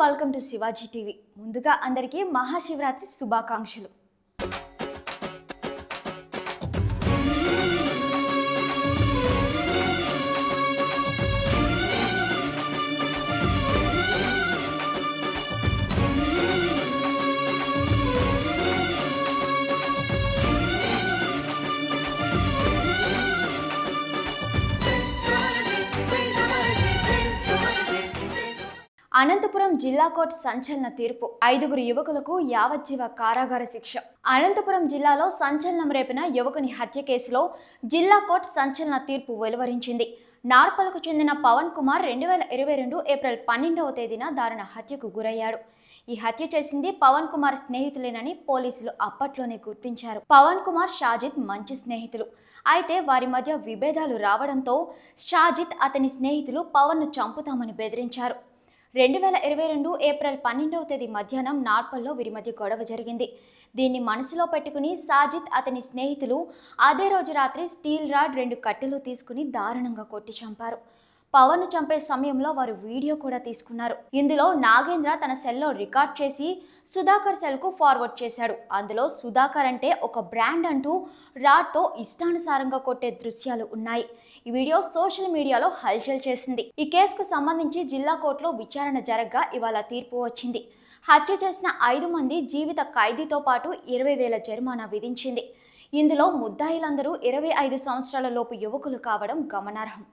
Welcome to Shivaji TV. ముందుగా అందరికీ మహాశివరాత్రి శుభాకాంక్షలు. అనంతపురం జిల్లా కోర్టు సంచలన తీర్పు. 5 యువకులకు యావజ్జీవ కారాగార శిక్ష. అనంతపురం జిల్లాలో సంచలనం రేపిన యువకుని హత్య కేసులో జిల్లా కోర్టు సంచలన తీర్పు వెలువరించింది. నార్పల్కు చెందిన పవన్ కుమార్ 2022 ఏప్రిల్ 12వ తేదీన దారుణ హత్యకు గురయ్యాడు. ఈ హత్య చేసింది పవన్ కుమార్ స్నేహితులేనని పోలీసులు అప్పట్లోనే గుర్తించారు. పవన్ కుమార్, షాజిద్ మంచి స్నేహితులు. అయితే వారి మధ్య విభేదాలు రావడంతో షాజిద్ అతని స్నేహితులు పవన్ను చంపుతామని బెదిరించారు. 2022 ఏప్రిల్ 12వ తేదీ మధ్యాహ్నం నార్పల్లో వీరి మధ్య గొడవ జరిగింది. దీన్ని మనసులో పెట్టుకుని షాజిద్ అతని స్నేహితులు అదే రోజు రాత్రి స్టీల్ రాడ్ 2 కట్టెలు తీసుకుని దారుణంగా కొట్టి చంపారు. పవన్ను చంపే సమయంలో వారు వీడియో కూడా తీసుకున్నారు. ఇందులో నాగేంద్ర తన సెల్లో రికార్డ్ చేసి సుధాకర్ సెల్కు ఫార్వర్డ్ చేశాడు. అందులో సుధాకర్ అంటే ఒక బ్రాండ్ అంటూ రాడ్తో ఇష్టానుసారంగా కొట్టే దృశ్యాలు ఉన్నాయి. ఈ వీడియో సోషల్ మీడియాలో హల్చల్ చేసింది. ఈ కేసుకు సంబంధించి జిల్లా కోర్టులో విచారణ జరగ్గా ఇవాళ తీర్పు వచ్చింది. హత్య చేసిన 5 మంది జీవిత ఖైదీతో పాటు 20,000 జరిమానా విధించింది. ఇందులో ముద్దాయిలందరూ 25 సంవత్సరాల లోపు యువకులు కావడం గమనార్హం.